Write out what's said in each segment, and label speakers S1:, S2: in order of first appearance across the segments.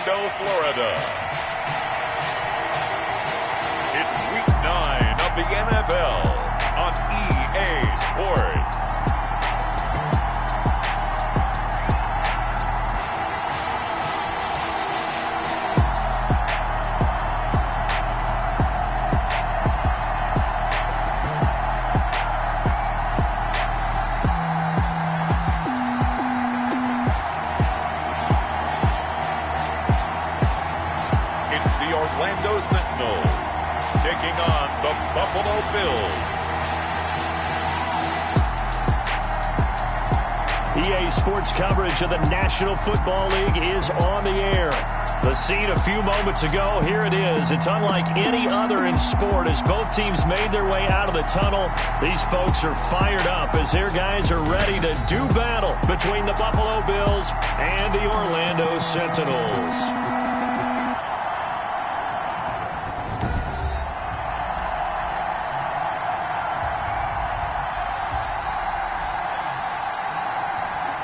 S1: Orlando, Florida. It's Week 9 of the NFL on EA Sports. Orlando Sentinels taking on the Buffalo Bills.
S2: EA Sports coverage of the National Football League is on the air. The scene a few moments ago, here it is. It's unlike any other in sport as both teams made their way out of the tunnel. These folks are fired up as their guys are ready to do battle between the Buffalo Bills and the Orlando Sentinels.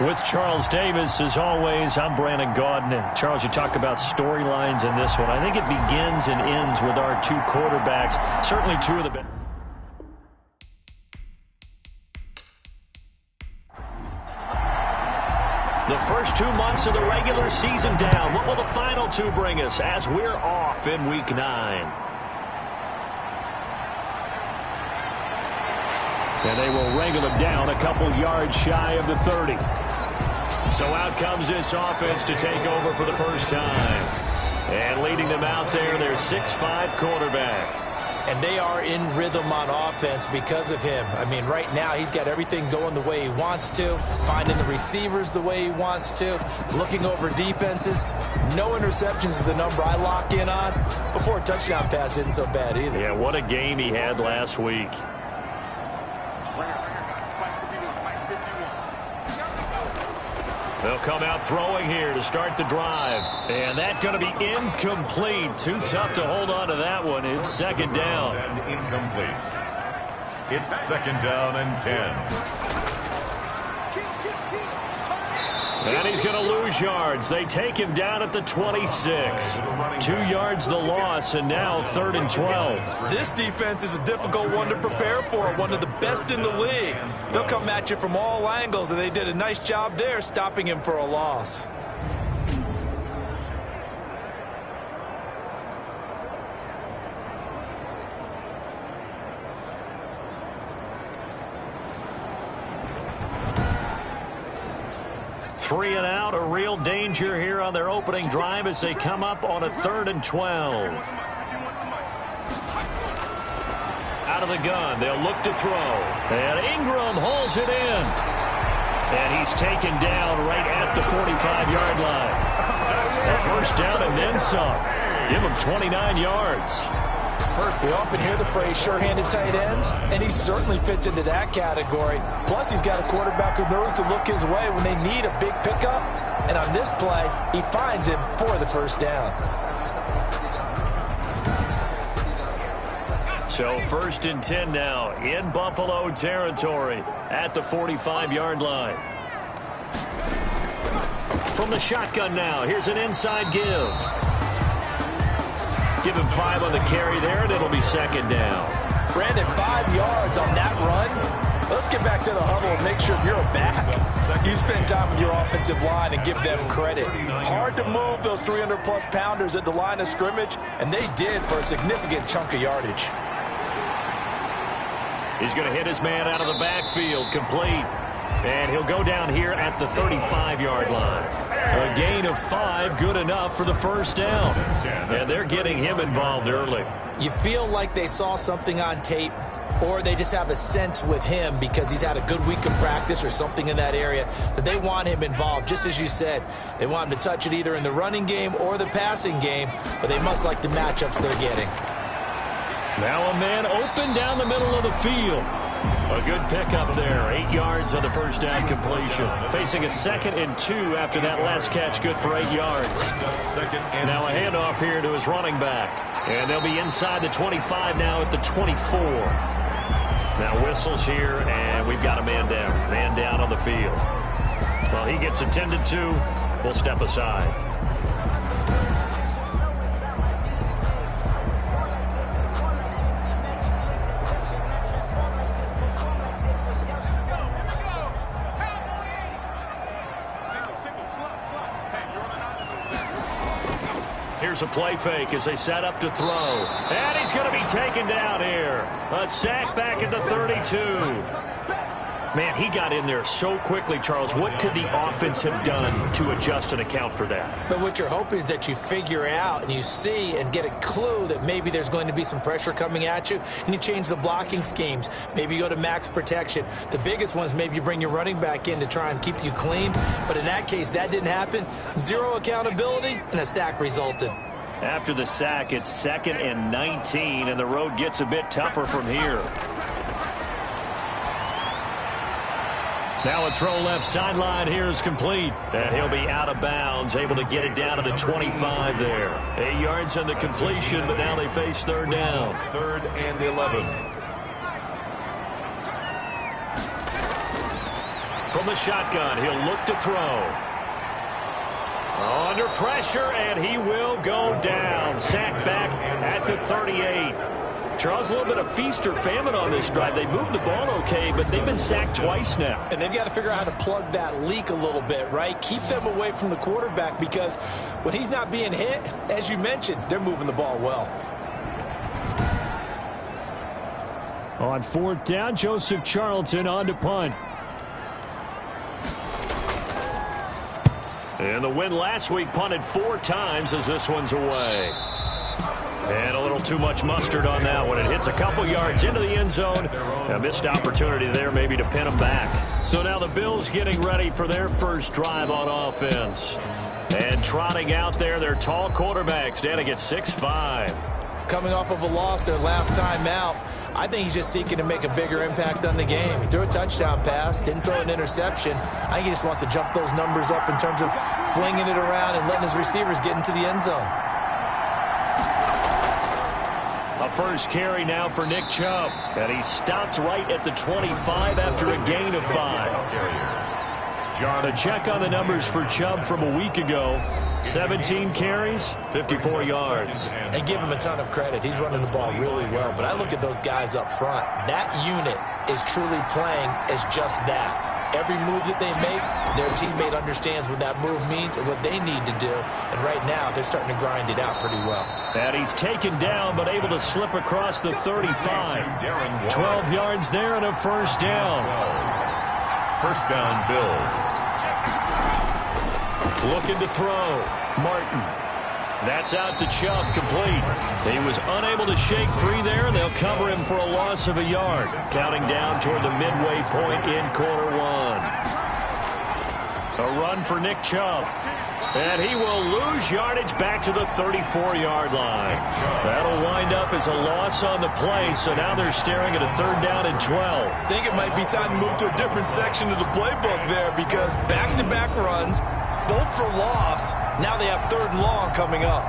S2: With Charles Davis, as always, I'm Brandon Gaudin. Charles, you talk about storylines in this one. I think it begins and ends with our two quarterbacks. Certainly two of the best. The first 2 months of the regular season down. What will the final two bring us as we're off in Week 9? And they will wrangle it down a couple yards shy of the 30. So out comes this offense to take over for the first time. And leading them out there, their 6'5" quarterback.
S3: And they are in rhythm on offense because of him. I mean, right now, he's got everything going the way he wants to, finding the receivers the way he wants to, looking over defenses. No interceptions is the number I lock in on. Before a touchdown pass isn't so bad either.
S2: Yeah, what a game he had last week. They'll come out throwing here to start the drive. And that's going to be incomplete. Too tough to hold on to that one. It's second down.
S1: And incomplete. It's second down and 10.
S2: And he's going to lose yards. They take him down at the 26. 2 yards the loss, and now 3rd and 12.
S3: This defense is a difficult one to prepare for, one of the best in the league. They'll come at you from all angles, and they did a nice job there stopping him for a loss.
S2: Three and out, a real danger here on their opening drive as they come up on a 3rd and 12. Out of the gun, they'll look to throw. And Ingram hauls it in. And he's taken down right at the 45-yard line. A first down and then some. Give him 29 yards.
S3: We often hear the phrase sure-handed tight ends, and he certainly fits into that category. Plus, he's got a quarterback who knows to look his way when they need a big pickup. And on this play, he finds him for the first down.
S2: So 1st and 10 now in Buffalo territory at the 45-yard line. From the shotgun now, here's an inside give. Give him 5 on the carry there, and it'll be second down.
S3: Brandon, 5 yards on that run. Let's get back to the huddle and make sure you're back. You spend time with your offensive line and give them credit. Hard to move those 300-plus pounders at the line of scrimmage, and they did for a significant chunk of yardage.
S2: He's going to hit his man out of the backfield, complete. And he'll go down here at the 35-yard line. A gain of 5, good enough for the first down. And they're getting him involved early.
S3: You feel like they saw something on tape, or they just have a sense with him because he's had a good week of practice or something in that area that they want him involved. Just as you said, they want him to touch it either in the running game or the passing game, but they must like the matchups they're getting.
S2: Now a man open down the middle of the field. A good pickup there. 8 yards on the first down completion. Facing a 2nd and 2 after that last catch, good for 8 yards. Now a handoff here to his running back. And they'll be inside the 25 now at the 24. Now whistles here, and we've got a man down. Man down on the field. Well, he gets attended to. We'll step aside. Here's a play fake as they set up to throw. And he's going to be taken down here. A sack back at the 32. Man, he got in there so quickly, Charles. What could the offense have done to adjust and account for that?
S3: But what you're hoping is that you figure out and you see and get a clue that maybe there's going to be some pressure coming at you, and you change the blocking schemes. Maybe you go to max protection. The biggest one is maybe you bring your running back in to try and keep you clean. But in that case, that didn't happen. Zero accountability, and a sack resulted.
S2: After the sack, it's 2nd and 19, and the road gets a bit tougher from here. Now a throw left sideline here is complete. And he'll be out of bounds, able to get it down to the 25 there. 8 yards on the completion, but now they face 3rd down.
S1: 3rd and 11.
S2: From the shotgun, he'll look to throw. Under pressure, and he will go down. Sacked back at the 38. Charles, a little bit of feast or famine on this drive. They moved the ball okay, but they've been sacked twice now.
S3: And they've got to figure out how to plug that leak a little bit, right? Keep them away from the quarterback, because when he's not being hit, as you mentioned, they're moving the ball well.
S4: On 4th down, Joseph Charlton on to punt.
S2: And the win last week punted 4 times as this one's away. And a little too much mustard on that one. It hits a couple yards into the end zone. A missed opportunity there maybe to pin them back. So now the Bills getting ready for their first drive on offense. And trotting out there, their tall quarterbacks standing at 6'5".
S3: Coming off of a loss their last time out, I think he's just seeking to make a bigger impact on the game. He threw a touchdown pass, didn't throw an interception. I think he just wants to jump those numbers up in terms of flinging it around and letting his receivers get into the end zone.
S2: A first carry now for Nick Chubb. And he stopped right at the 25 after a gain of 5. A check on the numbers for Chubb from a week ago. 17 carries, 54 yards.
S3: And give him a ton of credit. He's running the ball really well. But I look at those guys up front. That unit is truly playing as just that. Every move that they make, their teammate understands what that move means and what they need to do. And right now, they're starting to grind it out pretty well.
S2: And he's taken down, but able to slip across the 35. 12 yards there and a first down.
S1: First down, Bills.
S2: Looking to throw. Martin. That's out to Chubb, complete. He was unable to shake free there, and they'll cover him for a loss of a yard. Counting down toward the midway point in quarter 1. A run for Nick Chubb. And he will lose yardage back to the 34-yard line. That'll wind up as a loss on the play, so now they're staring at a 3rd down and 12.
S3: I think it might be time to move to a different section of the playbook there, because back-to-back runs, both for loss. Now they have 3rd and long coming up.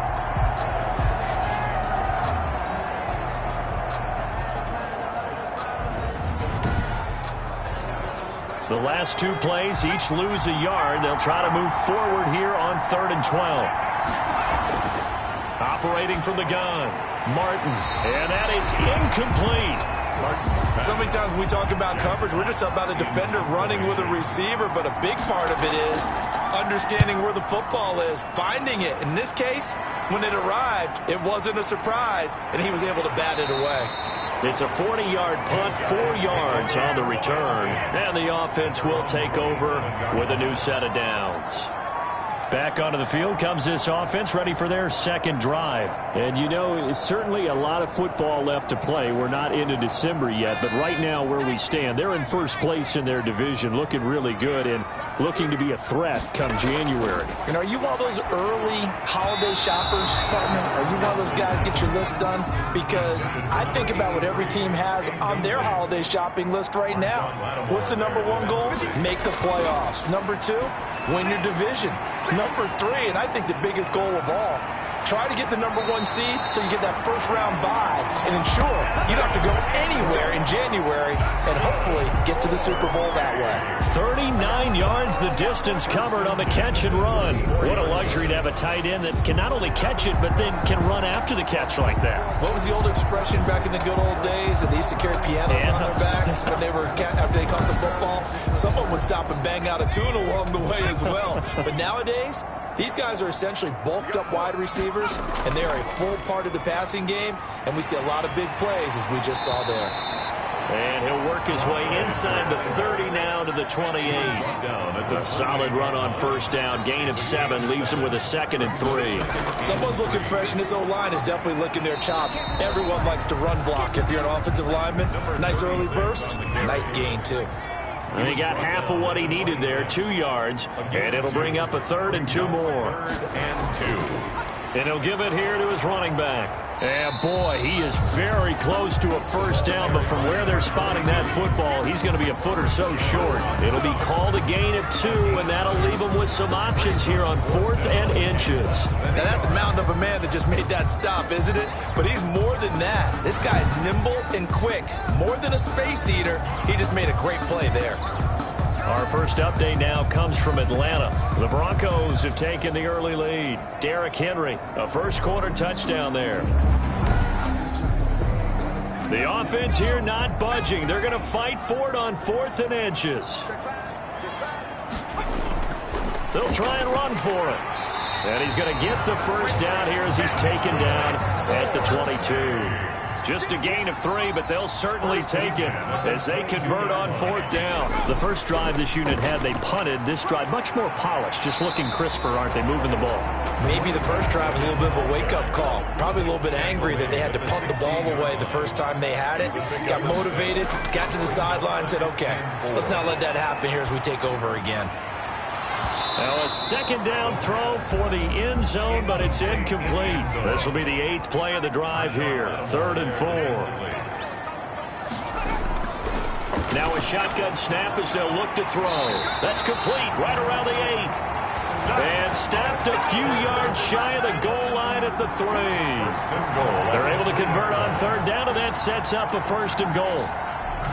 S2: The last 2 plays, each lose a yard. They'll try to move forward here on 3rd and 12. Operating from the gun, Martin. And that is incomplete.
S3: So many times when we talk about coverage, we're just about a defender running with a receiver, but a big part of it is understanding where the football is, finding it. In this case, when it arrived, it wasn't a surprise, and he was able to bat it away.
S2: It's a 40-yard punt, 4 yards on the return. And the offense will take over with a new set of downs. Back onto the field comes this offense, ready for their second drive.
S4: And, you know, it's certainly a lot of football left to play. We're not into December yet, but right now where we stand, they're in first place in their division, looking really good and looking to be a threat come January.
S3: And are you one of those early holiday shoppers, partner? Are you one of those guys get your list done? Because I think about what every team has on their holiday shopping list right now. What's the number 1 goal? Make the playoffs. Number 2, win your division. Number 3, and I think the biggest goal of all, try to get the number 1 seed so you get that first-round bye and ensure you don't have to go anywhere in January and hopefully get to the Super Bowl that way.
S2: 39 yards the distance covered on the catch and run. What a luxury to have a tight end that can not only catch it, but then can run after the catch like that.
S3: What was the old expression back in the good old days that they used to carry pianos on their backs when they were after they caught the football? Someone would stop and bang out a tune along the way as well. But nowadays, These guys are essentially bulked up wide receivers, and they are a full part of the passing game, and we see a lot of big plays as we just saw there.
S2: And he'll work his way inside the 30 now to the 28. A solid run on first down. Gain of 7 leaves him with a 2nd and 3.
S3: Someone's looking fresh, and this O-line is definitely licking their chops. Everyone likes to run block. If you're an offensive lineman, nice early burst, nice gain too.
S2: And he got half of what he needed there, 2 yards, and it'll bring up a 3rd and 2 more. And he'll give it here to his running back. And boy, he is very close to a first down, but from where they're spotting that football, he's going to be a foot or so short. It'll be called a gain of 2, and that'll leave him with some options here on 4th and inches.
S3: Now that's a mountain of a man that just made that stop, isn't it? But he's more than that. This guy's nimble and quick. More than a space eater, he just made a great play there.
S2: Our first update now comes from Atlanta. The Broncos have taken the early lead. Derrick Henry, a first-quarter touchdown there. The offense here not budging. They're going to fight for it on 4th and inches. They'll try and run for it. And he's going to get the first down here as he's taken down at the 22. Just a gain of 3, but they'll certainly take it as they convert on 4th down.
S4: The first drive this unit had, they punted. This drive, much more polished, just looking crisper, aren't they, moving the ball?
S3: Maybe the first drive was a little bit of a wake-up call. Probably a little bit angry that they had to punt the ball away the first time they had it. Got motivated, got to the sideline, said, okay, let's not let that happen here as we take over again.
S2: Now a 2nd down throw for the end zone, but it's incomplete. This will be the 8th play of the drive here. 3rd and 4. Now a shotgun snap as they'll look to throw. That's complete right around the 8. And stopped a few yards shy of the goal line at the 3. They're able to convert on 3rd down, and that sets up a 1st and goal.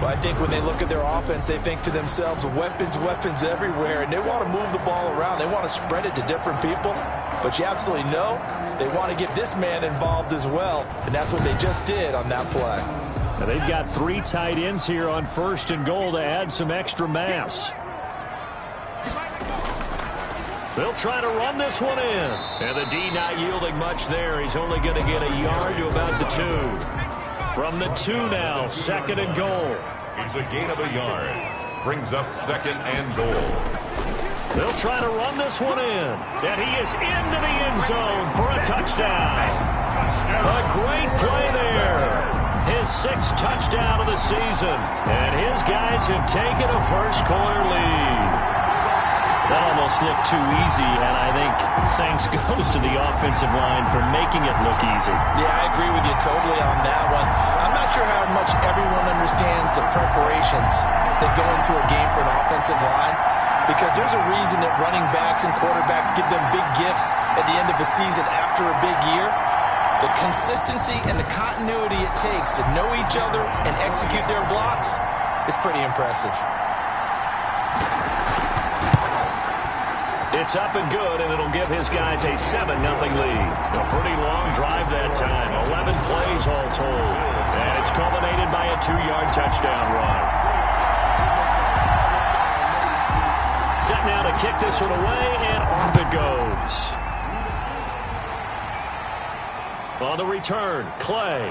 S3: Well, I think when they look at their offense, they think to themselves, weapons, weapons everywhere, and they want to move the ball around. They want to spread it to different people, but you absolutely know they want to get this man involved as well, and that's what they just did on that play.
S4: Now they've got 3 tight ends here on 1st and goal to add some extra mass.
S2: They'll try to run this one in, and the D not yielding much there. He's only going to get a yard to about the 2. From the 2 now, 2nd and goal.
S1: It's a gain of a yard. Brings up 2nd and goal.
S2: They'll try to run this one in. And he is into the end zone for a touchdown. A great play there. His 6th touchdown of the season. And his guys have taken a first-quarter lead. That almost looked too easy, and I think thanks goes to the offensive line for making it look easy.
S3: Yeah, I agree with you totally on that one. I'm not sure how much everyone understands the preparations that go into a game for an offensive line, because there's a reason that running backs and quarterbacks give them big gifts at the end of the season after a big year. The consistency and the continuity it takes to know each other and execute their blocks is pretty impressive.
S2: It's up and good, and it'll give his guys a 7-0 lead. A pretty long drive that time. 11 plays all told. And it's culminated by a 2-yard touchdown run. Set now to kick this one away, and off it goes. On the return, Clay.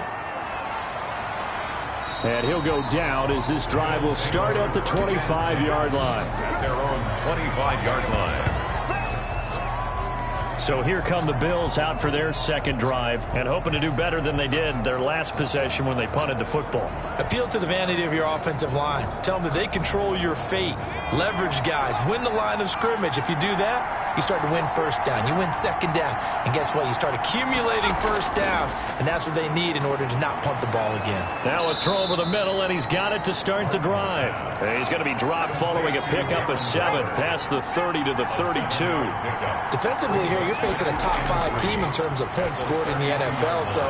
S4: And he'll go down as this drive will start at the 25-yard line.
S1: At their own 25-yard line.
S4: So here come the Bills out for their 2nd drive and hoping to do better than they did their last possession when they punted the football.
S3: Appeal to the vanity of your offensive line. Tell them that they control your fate. Leverage guys. Win the line of scrimmage. If you do that, you start to win first down. You win 2nd down. And guess what? You start accumulating first downs. And that's what they need in order to not punt the ball again.
S2: Now a throw over the middle, and he's got it to start the drive. And he's going to be dropped following a pickup of 7 past the 30 to the 32.
S3: Defensively here, you're facing a top 5 team in terms of points scored in the NFL. So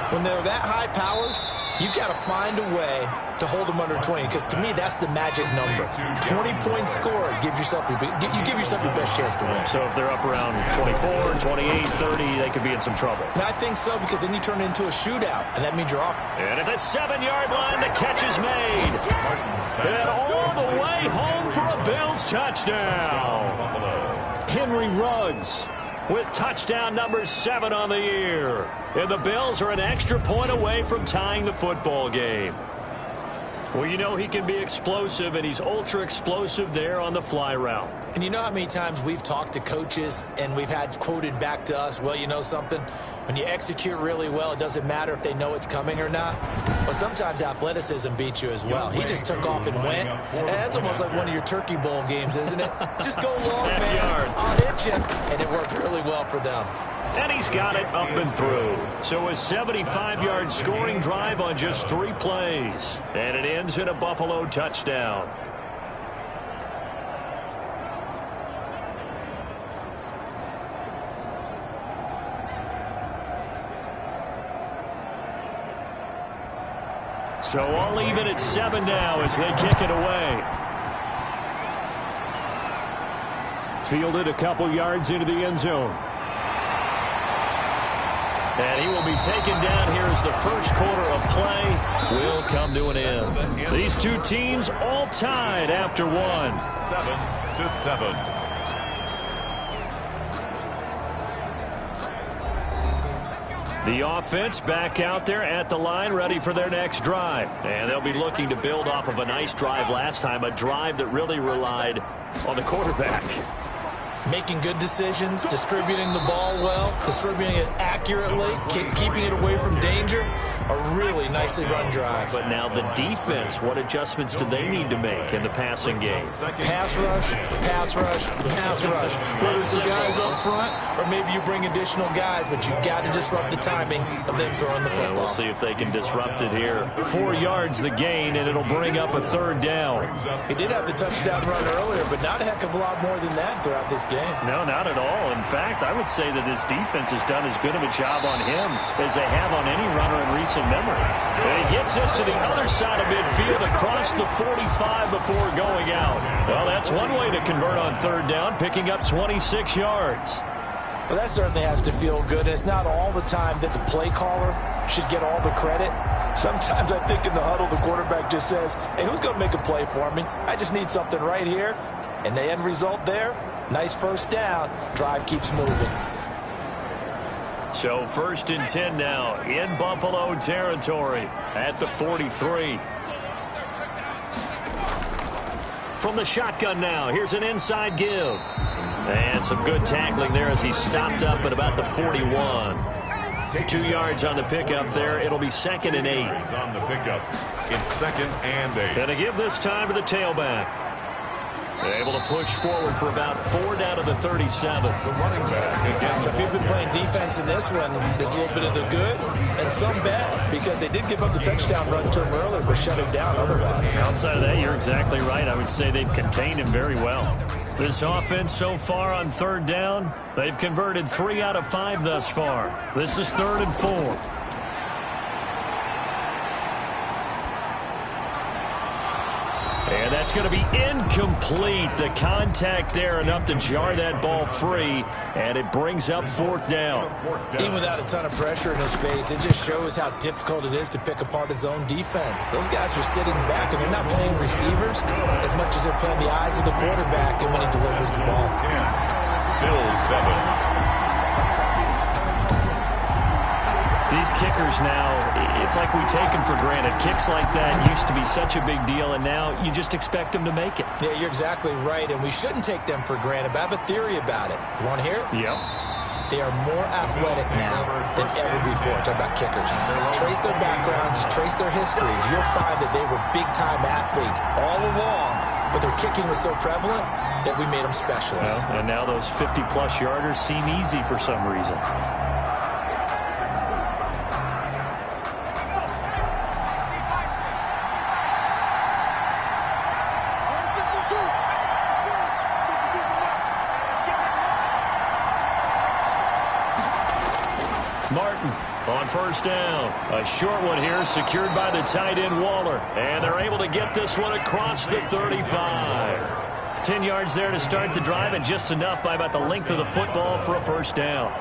S3: when they're that high-powered, you got to find a way to hold them under 20, because to me that's the magic number. 20-point score gives yourself you give yourself your best chance to win.
S2: So if they're up around 24, 28, 30, they could be in some trouble.
S3: I think so, because then you turn it into a shootout, and that means you're off.
S2: And at the 7-yard line, the catch is made. And all the way home for a Bills touchdown.
S4: Henry Ruggs
S2: with touchdown number 7 on the year. And the Bills are an extra point away from tying the football game. Well, you know he can be explosive, and he's ultra explosive there on the fly route.
S3: And you know how many times we've talked to coaches and we've had quoted back to us, well, you know something? When you execute really well, it doesn't matter if they know it's coming or not. But sometimes athleticism beats you as well. He just took off and went. And that's almost like one of your Turkey Bowl games, isn't it? Just go long, man. I'll hit you. And it worked really well for them.
S2: And he's got it up and through. So a 75-yard scoring drive on just 3 plays. And it ends in a Buffalo touchdown. So all even at 7 now as they kick it away. Fielded a couple yards into the end zone. And he will be taken down here as the first quarter of play will come to an end. These two teams all tied after 1.
S1: 7-7.
S2: The offense back out there at the line, ready for their next drive. And they'll be looking to build off of a nice drive last time, a drive that really relied on the quarterback.
S3: Making good decisions, distributing the ball well, distributing it accurately, keeping it away from danger. A really nicely run drive.
S2: But now the defense, what adjustments do they need to make in the passing game?
S3: Pass rush, pass rush, pass rush. Whether it's the guys up front or maybe you bring additional guys, but you've got to disrupt the timing of them throwing the football.
S2: We'll see if they can disrupt it here. 4 yards the gain, and it'll bring up a 3rd down.
S3: He did have the touchdown run earlier, but not a heck of a lot more than that throughout this game.
S2: No, not at all. In fact, I would say that this defense has done as good of a job on him as they have on any runner in recent memory. And he gets us to the other side of midfield across the 45 before going out. Well, that's one way to convert on 3rd down, picking up 26 yards.
S3: Well, that certainly has to feel good. And it's not all the time that the play caller should get all the credit. Sometimes I think in the huddle, the quarterback just says, hey, who's going to make a play for me? I just need something right here. And the end result there, nice first down. Drive keeps moving.
S2: So 1st and 10 now in Buffalo territory at the 43. From the shotgun now, here's an inside give. And some good tackling there as he stopped up at about the 41. 2 yards on the pickup there. It'll be 2nd and 8.
S1: On the pickup in 2nd and 8.
S2: And a give this time to the tailback. Able to push forward for about 4 down to the 37.
S1: The running back again.
S3: So if you've been playing defense in this one, there's a little bit of the good and some bad because they did give up the touchdown run to him earlier, but shut him down otherwise.
S2: Outside of that, you're exactly right. I would say they've contained him very well. This offense so far on 3rd down, they've converted 3 out of 5 thus far. This is 3rd and 4. And that's going to be incomplete. The contact there enough to jar that ball free, and it brings up 4th down.
S3: Even without a ton of pressure in his face, it just shows how difficult it is to pick apart his own defense. Those guys are sitting back, and they're not playing receivers as much as they're playing the eyes of the quarterback and when he delivers the ball.
S1: Bills 7.
S2: These kickers now, it's like we take them for granted. Kicks like that used to be such a big deal, and now you just expect them to make it.
S3: Yeah, you're exactly right, and we shouldn't take them for granted, but I have a theory about it. You want to hear it?
S2: Yep.
S3: They are more athletic now than ever before. Talk about kickers. Trace their backgrounds, trace their histories. You'll find that they were big-time athletes all along, but their kicking was so prevalent that we made them specialists.
S2: Well, and now those 50-plus yarders seem easy for some reason. Martin on 1st down. A short one here secured by the tight end Waller. And they're able to get this one across the 35. 10 yards there to start the drive and just enough by about the length of the football for a 1st down.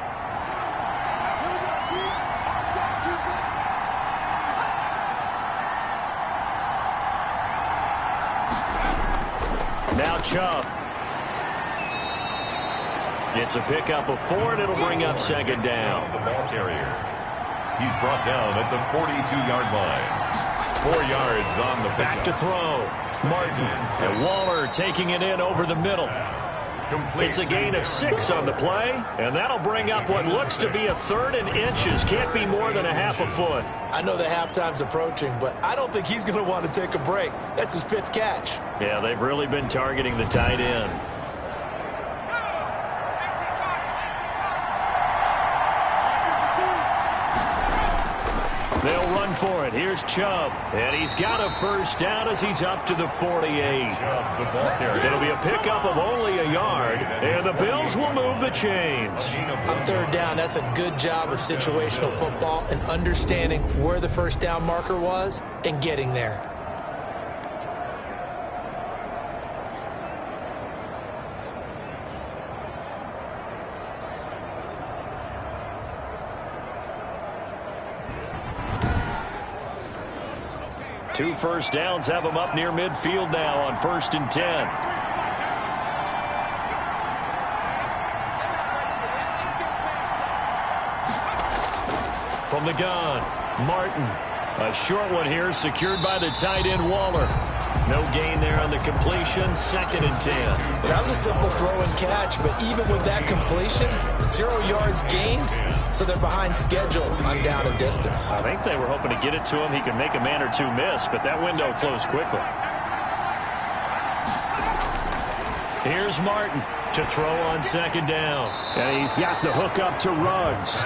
S2: Now Chubb. It's a pickup of 4, and it'll bring up second down.
S1: The ball carrier. He's brought down at the 42-yard line. 4 yards on the pickup.
S2: Back to throw. Martin and Waller taking it in over the middle. It's a gain of 6 on the play, and that'll bring up what looks to be a 3rd and inches. Can't be more than a half a foot.
S3: I know the halftime's approaching, but I don't think he's going to want to take a break. That's his 5th catch.
S2: Yeah, they've really been targeting the tight end. They'll run for it. Here's Chubb. And he's got a first down as he's up to the 48. It'll be a pickup of only a yard, and the Bills will move the chains.
S3: On 3rd down, that's a good job of situational football and understanding where the first down marker was and getting there.
S2: Two first downs have them up near midfield now on 1st and 10. From the gun, Martin. A short one here, secured by the tight end Waller. No gain there on the completion, 2nd and 10.
S3: That was a simple throw and catch, but even with that completion, 0 yards gained, so they're behind schedule on down and distance.
S2: I think they were hoping to get it to him. He could make a man or two miss, but that window closed quickly. Here's Martin to throw on 2nd down. And he's got the hook up to Ruggs.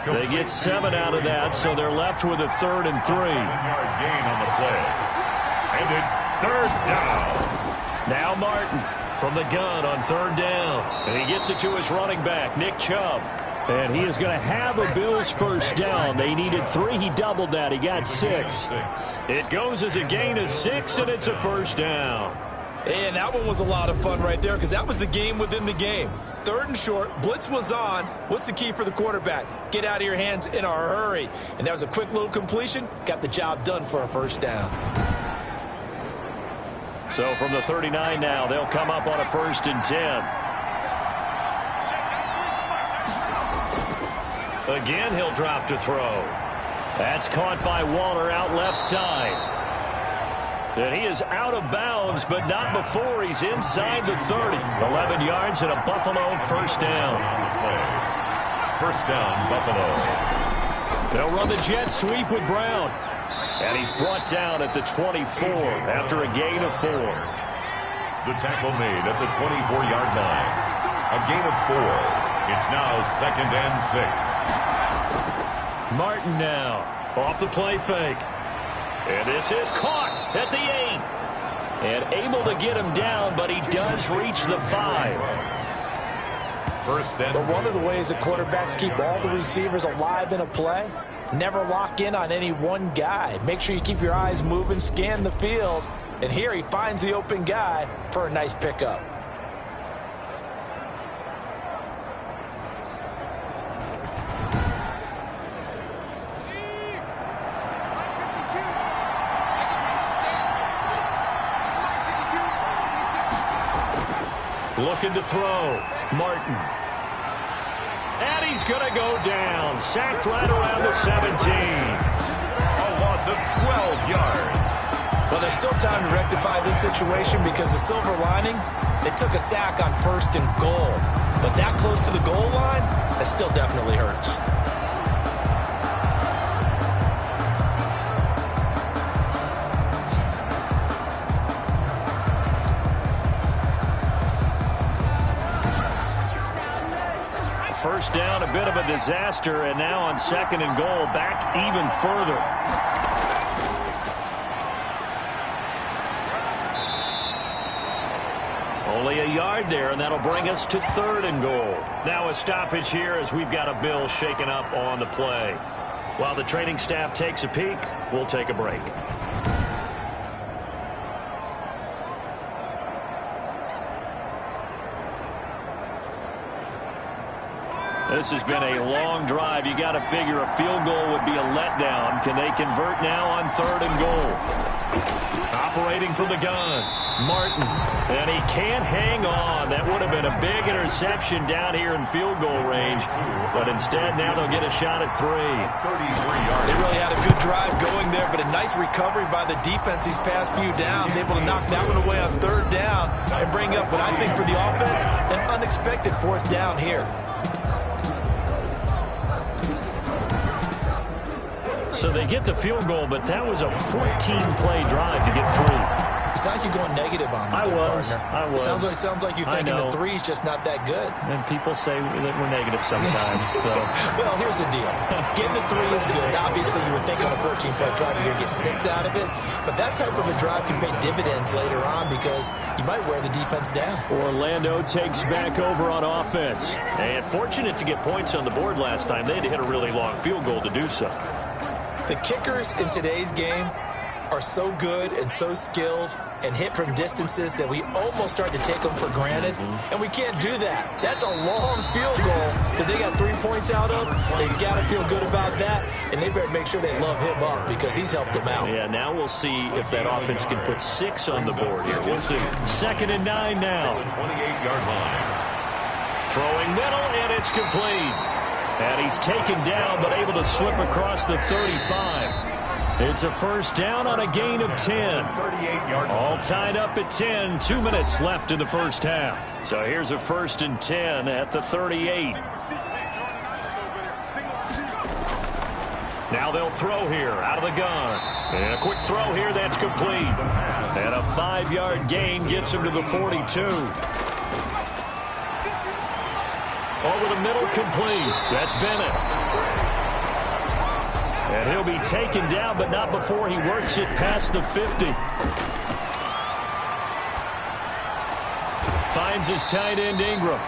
S2: They get 7 out of that, so they're left with a 3rd and 3.
S1: 7-yard gain on the play. And it's 3rd down.
S2: Now Martin from the gun on 3rd down. And he gets it to his running back, Nick Chubb. And he is going to have a Bills first down. They needed 3. He doubled that. He got 6. It goes as a gain of 6, and it's a first down.
S3: And that one was a lot of fun right there because that was the game within the game. 3rd and short, blitz was on. What's the key for the quarterback? Get out of your hands in a hurry. And that was a quick little completion. Got the job done for a first down.
S2: So from the 39 now, they'll come up on a 1st and 10. Again, he'll drop to throw. That's caught by Waller out left side. And he is out of bounds, but not before he's inside the 30. 11 yards and a Buffalo first down.
S1: First down, Buffalo.
S2: They'll run the jet sweep with Brown. And he's brought down at the 24 after a gain of 4.
S1: The tackle made at the 24-yard line. A gain of 4. It's now 2nd and 6.
S2: Martin now off the play fake. And this is caught at the 8. And able to get him down, but he does reach the 5.
S1: First and
S3: But one of the ways that quarterbacks keep all the receivers alive in a play, never lock in on any one guy. Make sure you keep your eyes moving, scan the field. And here he finds the open guy for a nice pickup.
S2: Looking to throw. Martin. And he's going to go down. Sacked right around the 17.
S1: a loss of 12 yards.
S3: Well, there's still time to rectify this situation because the silver lining, they took a sack on 1st and goal. But that close to the goal line, that still definitely hurts.
S2: First down, a bit of a disaster, and now on 2nd and goal, back even further. Only a yard there, and that'll bring us to 3rd and goal. Now a stoppage here as we've got a Bill shaken up on the play. While the training staff takes a peek, we'll take a break. This has been a long drive. You got to figure a field goal would be a letdown. Can they convert now on 3rd and goal? Operating from the gun, Martin. And he can't hang on. That would have been a big interception down here in field goal range. But instead, now they'll get a shot at 3.
S1: 33 yards.
S3: They really had a good drive going there, but a nice recovery by the defense these past few downs, able to knock that one away on 3rd down and bring up what I think for the offense, an unexpected 4th down here.
S2: So they get the field goal, but that was a 14-play drive to get 3.
S3: It sounds like you're going negative on me.
S2: I was.
S3: Sounds like you're thinking the 3's just not that good.
S2: And people say that we're negative sometimes. So.
S3: Well, here's the deal. Getting the 3 is good. Obviously, you would think on a 14-play drive you're going to get 6 out of it. But that type of a drive can pay dividends later on because you might wear the defense down.
S4: Orlando takes back over on offense.
S2: And fortunate to get points on the board last time. They had to hit a really long field goal to do so.
S3: The kickers in today's game are so good and so skilled and hit from distances that we almost start to take them for granted, and we can't do that. That's a long field goal that they got 3 points out of. They've got to feel good about that, and they better make sure they love him up because he's helped them out.
S2: Yeah, now we'll see if that offense can put 6 on the board here. We'll see. 2nd and 9 now.
S1: The 28-yard line.
S2: Throwing middle, and it's complete. And he's taken down, but able to slip across the 35. It's a 1st down on a gain of 10. All tied up at 10. 2 minutes left in the 1st half. So here's a 1st and 10 at the 38. Now they'll throw here out of the gun. And a quick throw here that's complete. And a 5-yard gain gets him to the 42. Over the middle, complete. That's Bennett. And he'll be taken down, but not before he works it past the 50. Finds his tight end, Ingram.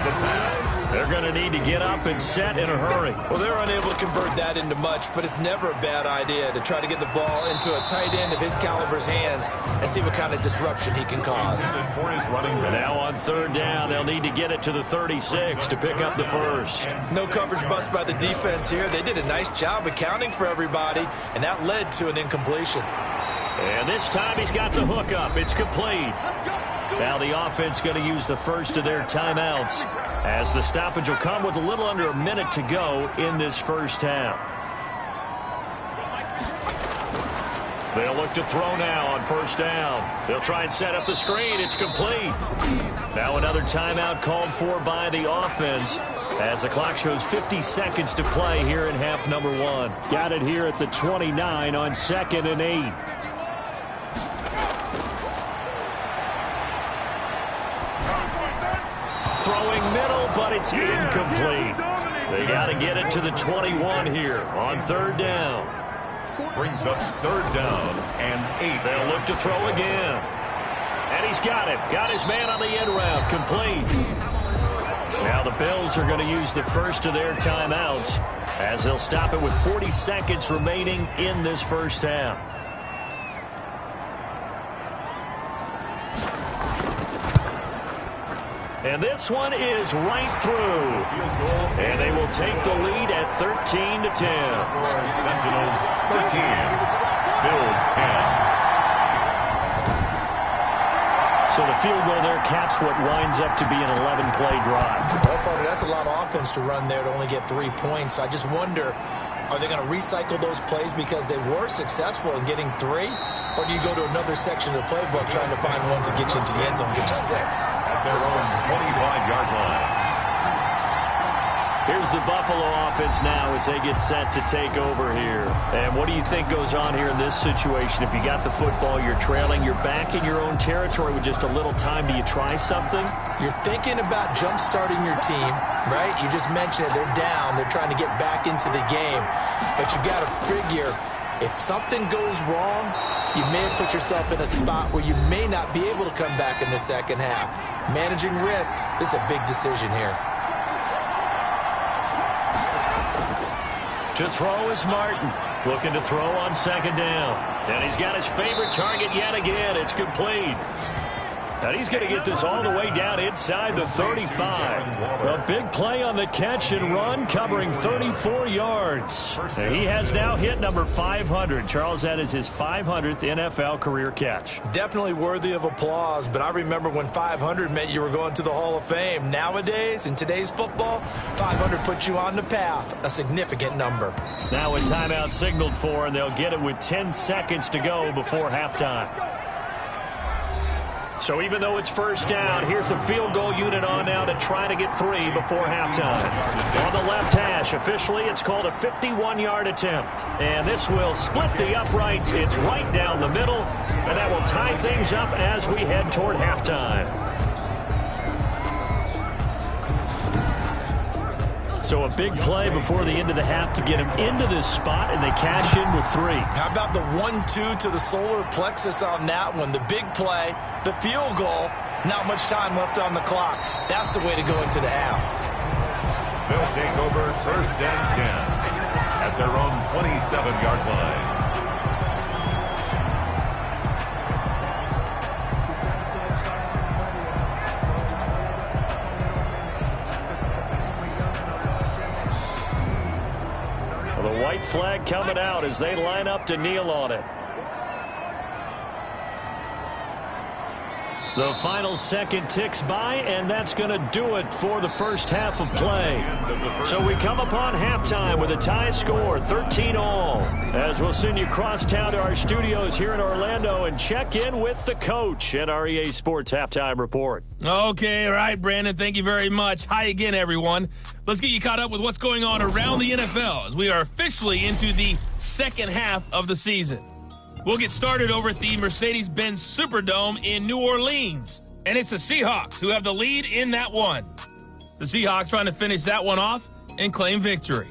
S1: The pass.
S2: They're going to need to get up and set in a hurry.
S3: Well, they're unable to convert that into much, but it's never a bad idea to try to get the ball into a tight end of his caliber's hands and see what kind of disruption he can cause.
S2: Now on 3rd down, they'll need to get it to the 36 to pick up the 1st.
S3: No coverage bust by the defense here. They did a nice job accounting for everybody, and that led to an incompletion.
S2: And this time he's got the hook up. It's complete. Now the offense going to use the first of their timeouts as the stoppage will come with a little under a minute to go in this 1st half. They'll look to throw now on 1st down. They'll try and set up the screen. It's complete. Now another timeout called for by the offense as the clock shows 50 seconds to play here in half number 1.
S4: Got it here at the 29 on 2nd and 8.
S2: Throwing middle, but it's incomplete. They got to get it to the 21 here on 3rd down.
S1: Brings up 3rd down and 8.
S2: They'll look to throw again. And he's got it. Got his man on the end route. Complete. Now the Bills are going to use the first of their timeouts as they'll stop it with 40 seconds remaining in this 1st half. And this one is right through. And they will take the lead at 13-10.
S1: Sentinels 13. Bills 10.
S2: So the field goal there caps what winds up to be an 11-play drive.
S3: Well, partner, that's a lot of offense to run there to only get 3 points. I just wonder, are they going to recycle those plays because they were successful in getting 3? Or do you go to another section of the playbook trying to find ones that get you into the end zone and get you 6?
S1: At their own 25-yard line.
S2: Here's the Buffalo offense now as they get set to take over here. And what do you think goes on here in this situation? If you got the football, you're trailing, you're back in your own territory with just a little time. Do you try something?
S3: You're thinking about jump-starting your team, right? You just mentioned it. They're down. They're trying to get back into the game. But you got to figure, if something goes wrong, you may have put yourself in a spot where you may not be able to come back in the 2nd half. Managing risk, this is a big decision here.
S2: To throw is Martin. Looking to throw on 2nd down. And he's got his favorite target yet again. It's complete. And he's going to get this all the way down inside the 35. A big play on the catch and run, covering 34 yards. And he has now hit number 500. Charles, that is his 500th NFL career catch.
S3: Definitely worthy of applause, but I remember when 500 meant you were going to the Hall of Fame. Nowadays, in today's football, 500 puts you on the path, a significant number.
S2: Now a timeout signaled for, and they'll get it with 10 seconds to go before halftime. So even though it's first down, here's the field goal unit on now to try to get 3 before halftime. On the left hash, officially it's called a 51-yard attempt. And this will split the uprights. It's right down the middle, and that will tie things up as we head toward halftime. So a big play before the end of the half to get him into this spot, and they cash in with 3.
S3: How about the 1-2 to the solar plexus on that one? The big play, the field goal, not much time left on the clock. That's the way to go into the half.
S1: They'll take over first and 10 at their own 27-yard line.
S2: The white flag coming out as they line up to kneel on it. The final second ticks by, and that's going to do it for the first half of play. So we come upon halftime with a tie score, 13-all. As we'll send you crosstown to our studios here in Orlando and check in with the coach at our EA Sports Halftime Report.
S5: Okay, all right, Brandon, thank you very much. Hi again, everyone. Let's get you caught up with what's going on around the NFL as we are officially into the second half of the season. We'll get started over at the Mercedes-Benz Superdome in New Orleans. And it's the Seahawks who have the lead in that one. The Seahawks trying to finish that one off and claim victory.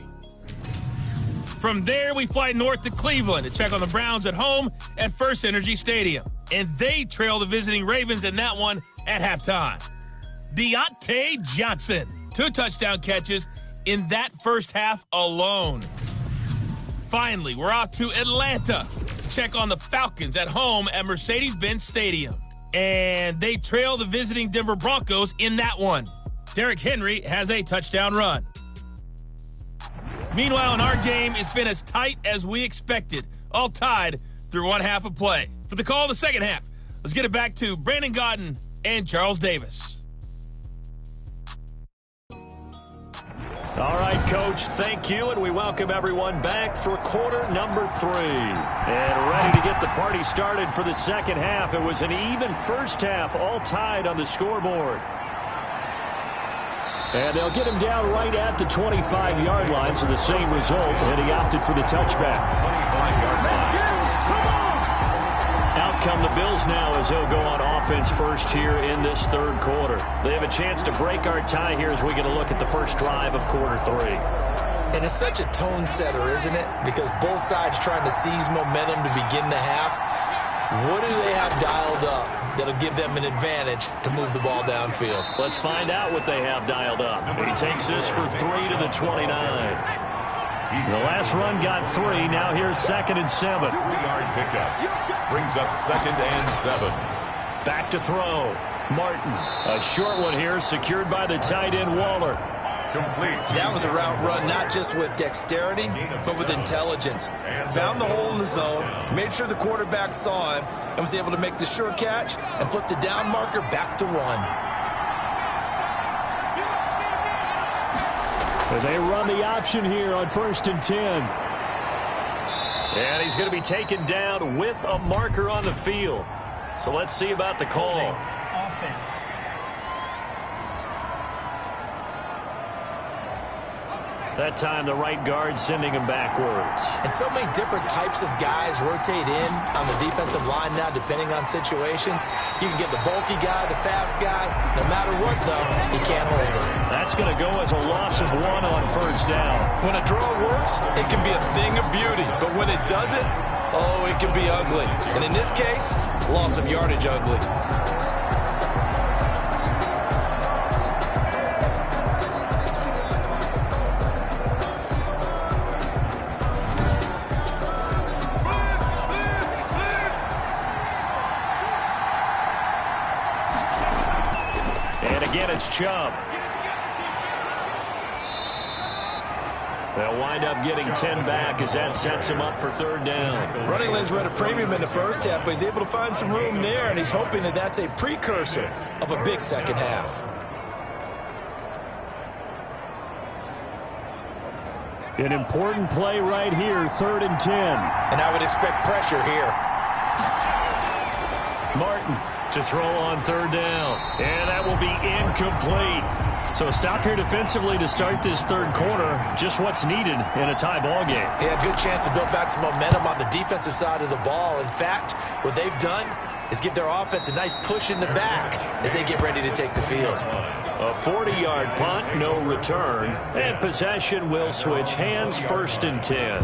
S5: From there, we fly north to Cleveland to check on the Browns at home at First Energy Stadium. And they trail the visiting Ravens in that one at halftime. Deontay Johnson, 2 touchdown catches in that first half alone. Finally, we're off to Atlanta to check on the Falcons at home at Mercedes-Benz Stadium. And they trail the visiting Denver Broncos in that one. Derrick Henry has a touchdown run. Meanwhile, in our game, it's been as tight as we expected, all tied through one half of play. For the call of the second half, let's get it back to Brandon Godden and Charles Davis.
S2: All right, Coach, thank you, and we welcome everyone back for quarter number 3. And ready to get the party started for the second half. It was an even first half, all tied on the scoreboard. And they'll get him down right at the 25-yard line, so the same result, and he opted for the touchback.
S1: 25-yard line.
S2: Out come the Bills now as they'll go on offense first here in this third quarter. They have a chance to break our tie here as we get a look at the first drive of quarter 3.
S3: And it's such a tone setter, isn't it? Because both sides trying to seize momentum to begin the half. What do they have dialed up that'll give them an advantage to move the ball downfield?
S2: Let's find out what they have dialed up. He takes this for 3 to the 29. The last run got 3. Now here's 2nd and 7.
S1: 3-yard pickup. Brings up 2nd and 7.
S2: Back to throw. Martin. A short one here, secured by the tight end Waller.
S1: Complete.
S3: That was a route run not just with dexterity, but with intelligence. Found the hole in the zone, made sure the quarterback saw him, and was able to make the sure catch and flip the down marker back to 1.
S2: And they run the option here on 1st and 10. And he's going to be taken down with a marker on the field. So let's see about the call.
S6: Offense.
S2: That time, the right guard sending him backwards.
S3: And so many different types of guys rotate in on the defensive line now, depending on situations. You can get the bulky guy, the fast guy. No matter what, though, he can't hold him.
S2: That's going to go as a loss of 1 on first down.
S3: When a draw works, it can be a thing of beauty. But when it doesn't, oh, it can be ugly. And in this case, loss of yardage ugly.
S2: Here's Chubb. They'll wind up getting 10 back as that sets him up for third down.
S3: Running lanes were at a premium in the first half, but he's able to find some room there, and he's hoping that that's a precursor of a big second half.
S4: An important play right here, 3rd and 10.
S3: And I would expect pressure here.
S2: Martin to throw on third down. And that will be incomplete. So a stop here defensively to start this third quarter. Just what's needed in a tie ball game.
S3: Yeah, good chance to build back some momentum on the defensive side of the ball. In fact, what they've done is give their offense a nice push in the back as they get ready to take the field.
S2: A 40-yard punt, no return. And possession will switch hands, 1st and 10.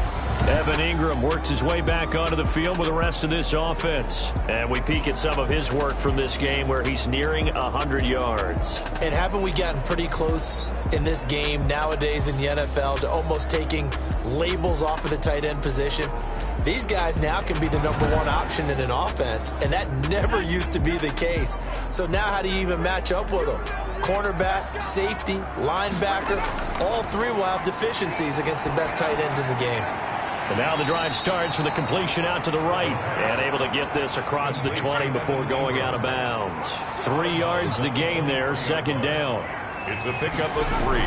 S2: Evan Ingram works his way back onto the field with the rest of this offense. And we peek at some of his work from this game where he's nearing 100 yards.
S3: And haven't we gotten pretty close in this game nowadays in the NFL to almost taking labels off of the tight end position? These guys now can be the #1 option in an offense, and that never used to be the case. So now how do you even match up with them? Cornerback, safety, linebacker, all three will have deficiencies against the best tight ends in the game.
S2: And now the drive starts with a completion out to the right. And able to get this across the 20 before going out of bounds. 3 yards the gain there, 2nd down.
S1: It's a pickup of 3.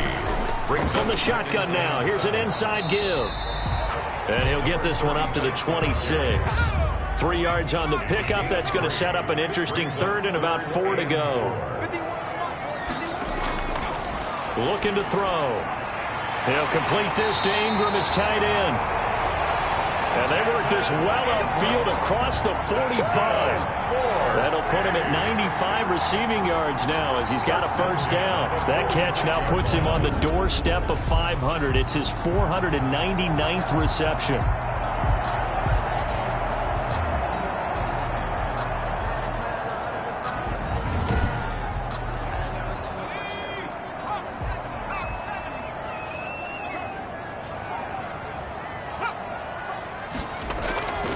S1: Brings
S2: from the shotgun now. Here's an inside give. And he'll get this one up to the 26. 3 yards on the pickup. That's going to set up an interesting 3rd and about 4 to go. Looking to throw. He'll complete this to Ingram, his tight end. And they work this well upfield across the 45. That'll put him at 95 receiving yards now as he's got a 1st down. That catch now puts him on the doorstep of 500. It's his 499th reception.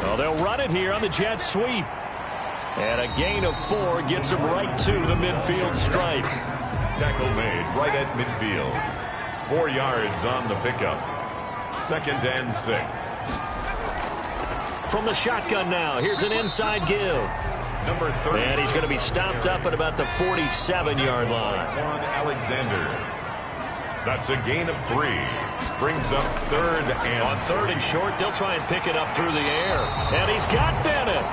S2: Well, they'll run it here on the jet sweep. And a gain of 4 gets him right to the midfield stripe.
S1: Tackle made right at midfield. 4 yards on the pickup. 2nd and 6.
S2: From the shotgun now, here's an inside give.
S1: Number 30.
S2: And he's going to be stopped up at about the 47-yard line.
S1: Alexander. That's a gain of 3. Brings up 3rd and...
S2: On 3rd and short, they'll try and pick it up through the air. And he's got Bennett.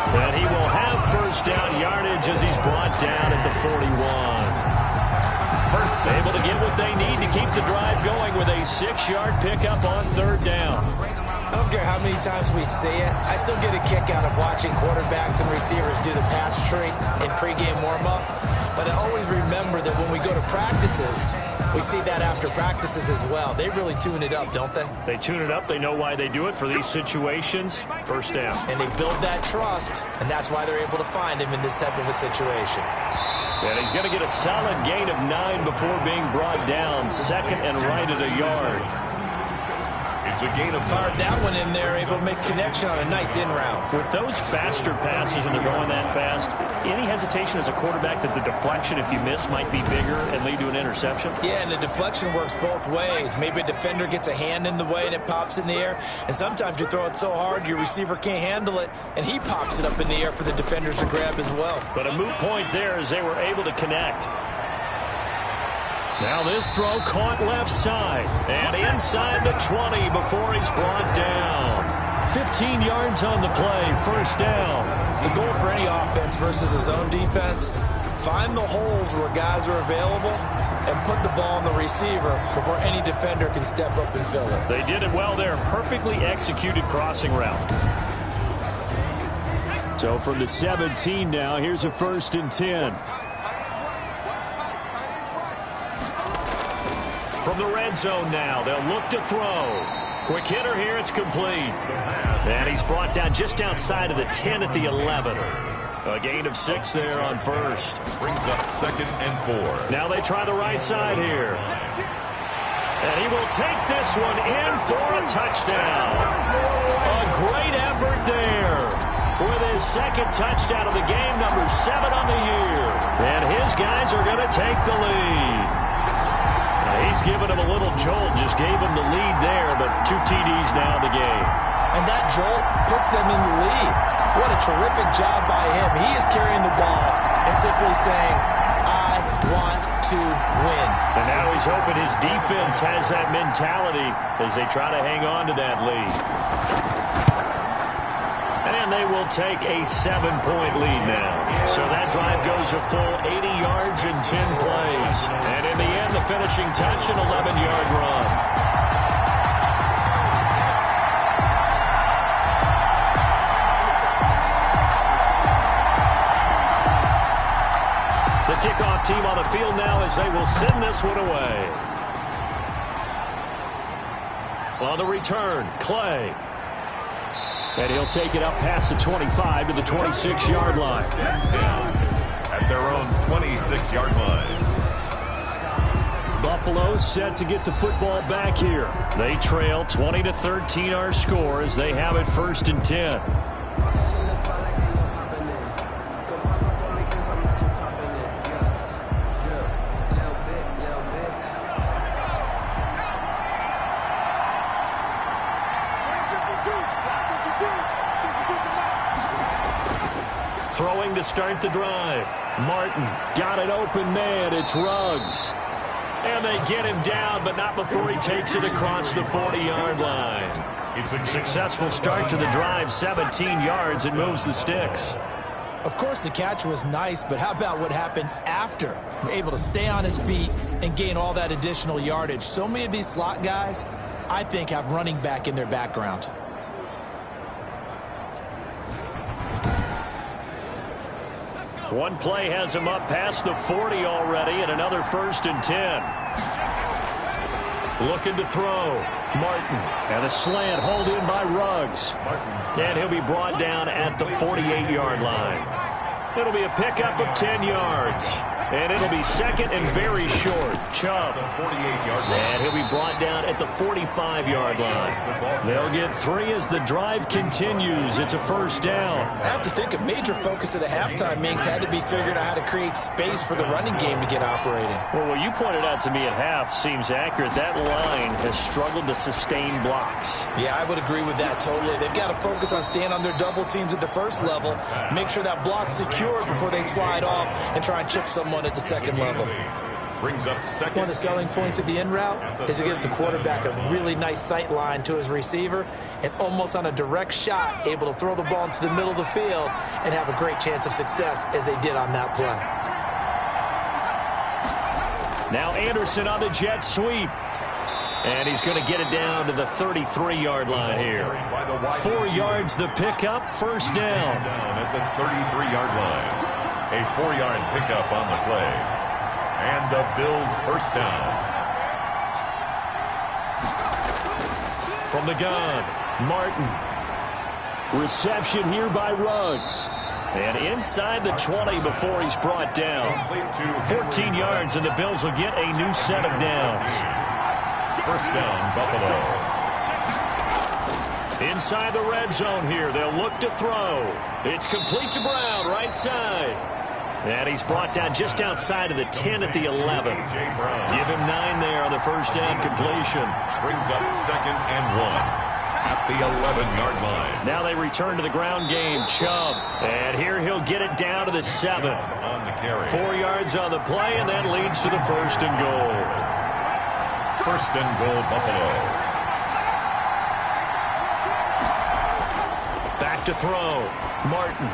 S2: And he will have 1st down yardage as he's brought down at the 41. Able to get what they need to keep the drive going with a 6-yard pickup on 3rd down.
S3: I don't care how many times we see it. I still get a kick out of watching quarterbacks and receivers do the pass tree in pregame warm-up. But I always remember that when we go to practices, we see that after practices as well. They really tune it up, don't they?
S2: They tune it up. They know why they do it for these situations. 1st down.
S3: And they build that trust, and that's why they're able to find him in this type of a situation.
S2: And he's going to get a solid gain of 9 before being brought down. 2nd and right at a yard.
S1: It's a gain of 9.
S3: Fired that one in there, able to make connection on a nice in route.
S2: With those faster passes and they're going that fast, any hesitation as a quarterback that the deflection, if you miss, might be bigger and lead to an interception?
S3: Yeah, and the deflection works both ways. Maybe a defender gets a hand in the way and it pops in the air. And sometimes you throw it so hard your receiver can't handle it, and he pops it up in the air for the defenders to grab as well.
S2: But a moot point there as they were able to connect. Now this throw caught left side and inside the 20 before he's brought down. 15 yards on the play, 1st down.
S3: The goal for any offense versus his own defense, find the holes where guys are available and put the ball on the receiver before any defender can step up and fill it.
S2: They did it well there. Perfectly executed crossing route.
S4: So from the 17 now, here's a 1st and 10.
S2: From the red zone now, they'll look to throw. Quick hitter here, it's complete. And he's brought down just outside of the 10 at the 11. A gain of 6 there on 1st.
S1: Brings up 2nd and 4.
S2: Now they try the right side here. And he will take this one in for a touchdown. A great effort there with his second touchdown of the game, number 7 on the year. And his guys are going to take the lead. Now, he's given him a little jolt, just gave him the lead there, but 2 TDs now in the game.
S3: And that jolt puts them in the lead. What a terrific job by him. He is carrying the ball and simply saying, I want to win.
S2: And now he's hoping his defense has that mentality as they try to hang on to that lead. And they will take a 7-point lead now. So that drive goes a full 80 yards in 10 plays. And in the end, the finishing touch, an 11-yard run. The kickoff team on the field now as they will send this one away. On the return, Clay. And he'll take it up past the 25 to the 26-yard line.
S1: At their own 26-yard line.
S2: Buffalo set to get the football back here. They trail 20-13 our score as they have it 1st and 10. Throwing to start the drive. Martin got an open man. It's Ruggs. And they get him down, but not before he takes it across the 40-yard line. It's a successful start to the drive, 17 yards, and moves the sticks.
S3: Of course, the catch was nice, but how about what happened after? Able to stay on his feet and gain all that additional yardage. So many of these slot guys, I think, have running back in their background.
S2: One play has him up past the 40 already, and another 1st and 10. Looking to throw. Martin. And a slant hauled in by Ruggs. And he'll be brought down at the 48-yard line. It'll be a pickup of 10 yards. And it'll be 2nd and very short. Chubb. And he'll be brought down at the 45-yard line. They'll get 3 as the drive continues. It's a 1st down.
S3: I have to think a major focus of the halftime innings had to be figuring out how to create space for the running game to get operating.
S2: Well, what you pointed out to me at half seems accurate. That line has struggled to sustain blocks.
S3: Yeah, I would agree with that totally. They've got to focus on staying on their double teams at the first level, make sure that block's secured before they slide off and try and chip someone at the second level.
S1: Brings up second.
S3: One of the selling points of the in route is it gives the quarterback a really nice sight line to his receiver and almost on a direct shot able to throw the ball into the middle of the field and have a great chance of success as they did on that play.
S2: Now Anderson on the jet sweep. And he's going to get it down to the 33-yard line here. 4 yards the pickup, 1st down.
S1: Down at the 33-yard line. A 4-yard pickup on the play. And the Bills 1st down.
S2: From the gun, Martin. Reception here by Ruggs. And inside the 20 before he's brought down. 14 yards, and the Bills will get a new set of downs.
S1: 1st down, Buffalo.
S2: Inside the red zone here, they'll look to throw. It's complete to Brown, right side. And he's brought down just outside of the 10 at the 11. Give him 9 there on the 1st down completion.
S1: Brings up 2nd and 1 at the 11-yard line.
S2: Now they return to the ground game. Chubb. And here he'll get it down to the 7.
S1: On the carry.
S2: 4 yards on the play, and that leads to the 1st and goal.
S1: 1st and goal, Buffalo.
S2: Back to throw. Martin.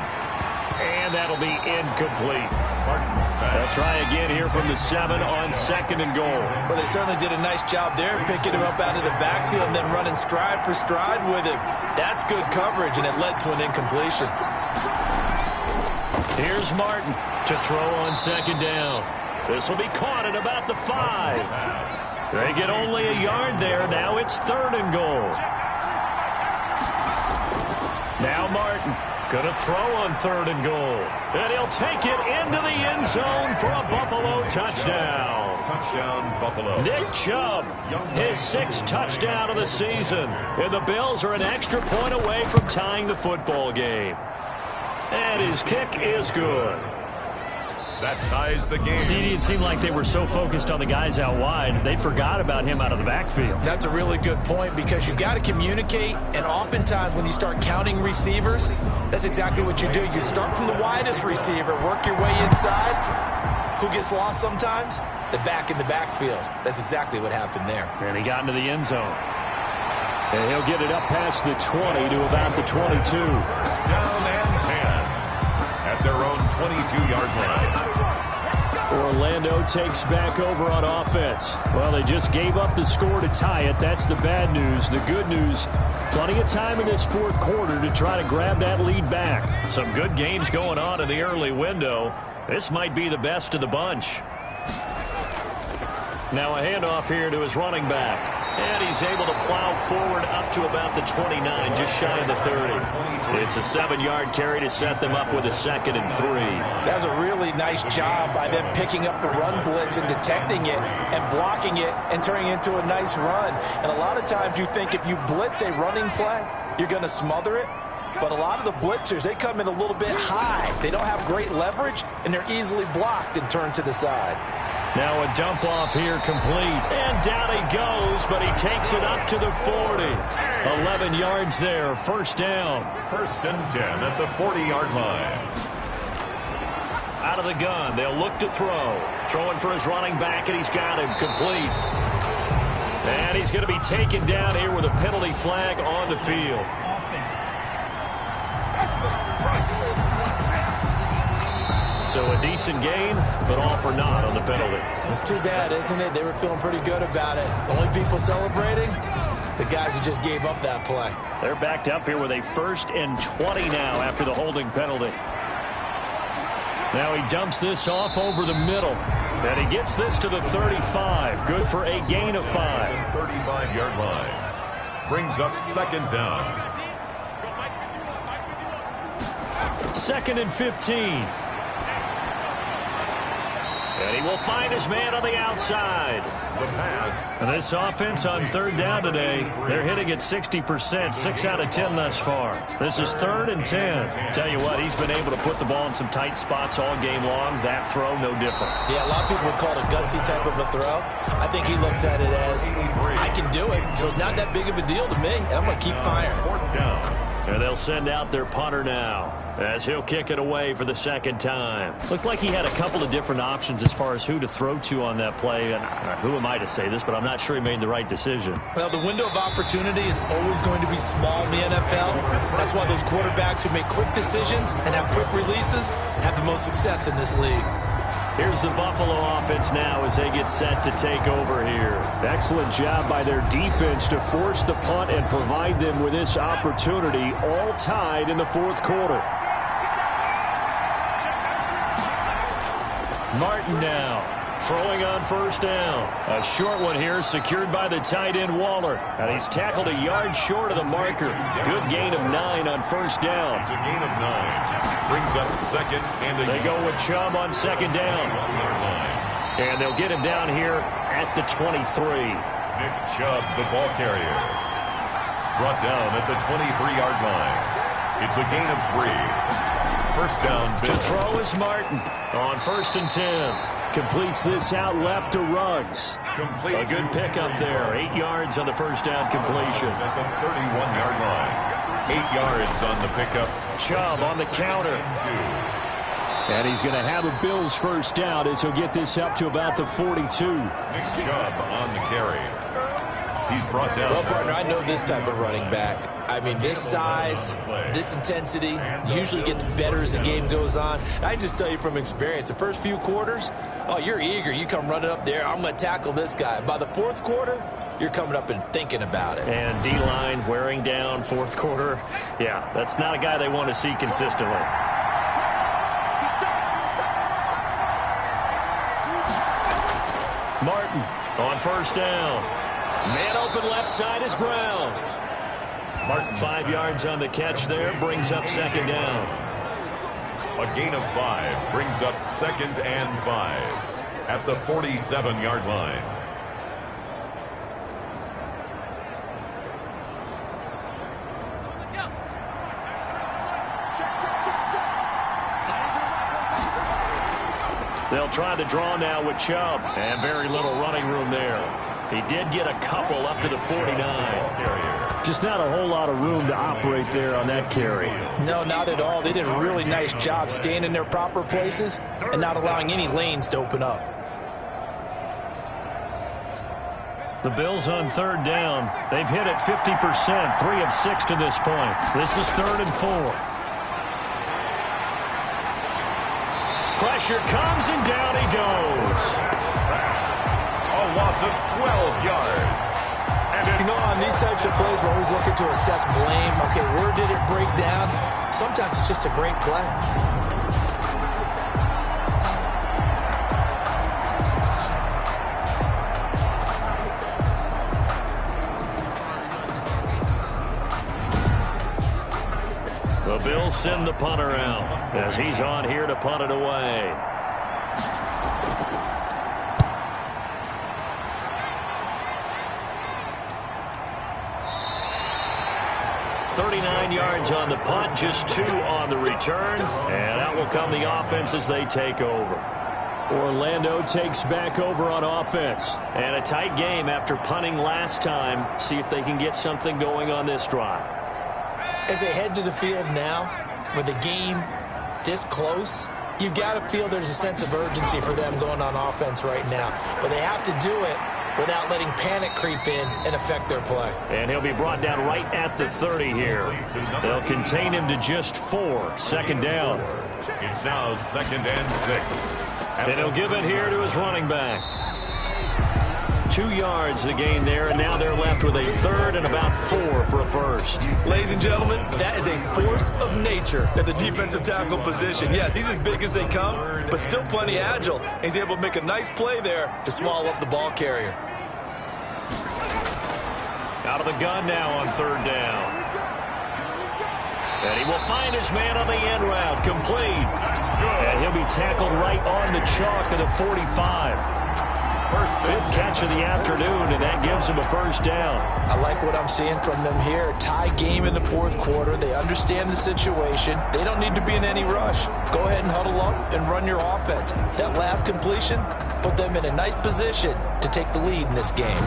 S2: And that'll be incomplete.
S1: Martin's back.
S2: They'll try again here from the 7 on 2nd and goal.
S3: Well, they certainly did a nice job there, picking him up out of the backfield and then running stride for stride with him. That's good coverage, and it led to an incompletion.
S2: Here's Martin to throw on 2nd down. This will be caught at about the 5. They get only a yard there. Now it's 3rd and goal. Now Martin. Going to throw on 3rd and goal. And he'll take it into the end zone for a Buffalo touchdown.
S1: Touchdown, Buffalo.
S2: Nick Chubb, his 6th touchdown of the season. And the Bills are an extra point away from tying the football game. And his kick is good.
S1: That ties the game.
S4: See, it seemed like they were so focused on the guys out wide, they forgot about him out of the backfield.
S3: That's a really good point because you've got to communicate, and oftentimes when you start counting receivers, that's exactly what you do. You start from the widest receiver, work your way inside. Who gets lost sometimes? The back in the backfield. That's exactly what happened there.
S4: And he got into the end zone. And he'll get it up past the 20 to about the 22.
S1: First down and 10 at their own 22-yard line.
S4: Orlando takes back over on offense. Well, they just gave up the score to tie it. That's the bad news. The good news, plenty of time in this fourth quarter to try to grab that lead back.
S2: Some good games going on in the early window. This might be the best of the bunch. Now a handoff here to his running back. And he's able to plow forward up to about the 29, just shy of the 30. It's a 7-yard carry to set them up with a 2nd and 3.
S3: That was a really nice job by them picking up the run blitz and detecting it and blocking it and turning it into a nice run. And a lot of times you think if you blitz a running play, you're going to smother it. But a lot of the blitzers, they come in a little bit high. They don't have great leverage, and they're easily blocked and turned to the side.
S2: Now a dump off here complete. And down he goes, but he takes it up to the 40. 11 yards there, first down.
S1: First and 10 at the 40-yard line.
S2: Out of the gun, they'll look to throw. Throwing for his running back, and he's got him complete. And he's going to be taken down here with a penalty flag on the field. So a decent gain, but all for naught on the penalty.
S3: It's too bad, isn't it? They were feeling pretty good about it. The only people celebrating, the guys who just gave up that play.
S4: They're backed up here with a 1st and 20 now after the holding penalty. Now he dumps this off over the middle. And he gets this to the 35. Good for a gain of 5.
S1: 35-yard line. Brings up 2nd down.
S2: 2nd and 15. And he will find his man on the outside.
S1: The pass.
S2: And this offense on 3rd down today, they're hitting at 60%, 6 out of 10 thus far. This is 3rd and 10. Tell you what, he's been able to put the ball in some tight spots all game long. That throw, no different.
S3: Yeah, a lot of people would call it a gutsy type of a throw. I think he looks at it as, I can do it, so it's not that big of a deal to me, and I'm going to keep firing.
S1: 4th down.
S2: And they'll send out their punter now as he'll kick it away for the 2nd time.
S4: Looked like he had a couple of different options as far as who to throw to on that play. And who am I to say this, but I'm not sure he made the right decision.
S3: Well, the window of opportunity is always going to be small in the NFL. That's why those quarterbacks who make quick decisions and have quick releases have the most success in this league.
S2: Here's the Buffalo offense now as they get set to take over here.
S4: Excellent job by their defense to force the punt and provide them with this opportunity, all tied in the 4th quarter.
S2: Martin now, throwing on 1st down. A short one here, secured by the tight end Waller. And he's tackled a yard short of the marker. Good gain of 9 on 1st down.
S1: It's a gain of 9. Brings up 2nd and
S2: They go with Chubb on 2nd down. And they'll get him down here at the 23.
S1: Nick Chubb, the ball carrier. Brought down at the 23-yard line. It's a gain of 3. First down, Bill.
S2: To throw is Martin on 1st and 10.
S4: Completes this out left to Ruggs.
S1: Complete.
S2: A good pickup there. 8 yards on the 1st down completion.
S1: At the 31-yard line. 8 yards on the pickup.
S2: Chubb on the counter.
S4: And he's going to have a Bills 1st down as he'll get this up to about the 42.
S1: Nick Chubb on the carry. He's brought down.
S3: Well, partner, I know this type of running back. I mean, this size, this intensity usually gets better as the game goes on. I just tell you from experience, the first few quarters, oh, you're eager. You come running up there, I'm going to tackle this guy. By the 4th quarter, you're coming up and thinking about it.
S2: And D-line wearing down 4th quarter. Yeah, that's not a guy they want to see consistently. Martin on 1st down. Man open left side is Brown. Martin 5 yards on the catch there, brings up 2nd down.
S1: A gain of 5 brings up 2nd and 5 at the 47-yard line.
S2: They'll try the draw now with Chubb. And very little running room there. He did get a couple up to the 49.
S4: Just not a whole lot of room to operate there on that carry.
S3: No, not at all. They did a really nice job staying in their proper places and not allowing any lanes to open up.
S2: The Bills on third down. They've hit it 50%, 3 of 6 to this point. This is 3rd and 4. Pressure comes, and down he goes.
S1: A loss of 12 yards.
S3: You know, on these types of plays, we're always looking to assess blame. Okay, where did it break down? Sometimes it's just a great play.
S2: The Bills send the punter out as he's on here to punt it away. Yards on the punt, just 2 on the return, and out will come the offense as they take over.
S4: Orlando takes back over on offense.
S2: And a tight game after punting last time. See if they can get something going on this drive.
S3: As they head to the field now, with the game this close, you've got to feel there's a sense of urgency for them going on offense right now. But they have to do it without letting panic creep in and affect their play.
S2: And he'll be brought down right at the 30 here. They'll contain him to just 4. 2nd down.
S1: It's now 2nd and 6.
S2: And he'll give it here to his running back. 2 yards the gain there, and now they're left with a 3rd and about 4 for a first.
S3: Ladies and gentlemen, that is a force of nature at the defensive tackle position. Yes, he's as big as they come, but still plenty agile. He's able to make a nice play there to swallow up the ball carrier.
S2: Out of the gun now on 3rd down. And he will find his man on the end route, complete. And he'll be tackled right on the chalk of the 45. 5th catch of the afternoon, and that gives him a first down.
S3: I like what I'm seeing from them here. Tie game in the 4th quarter. They understand the situation. They don't need to be in any rush. Go ahead and huddle up and run your offense. That last completion put them in a nice position to take the lead in this game.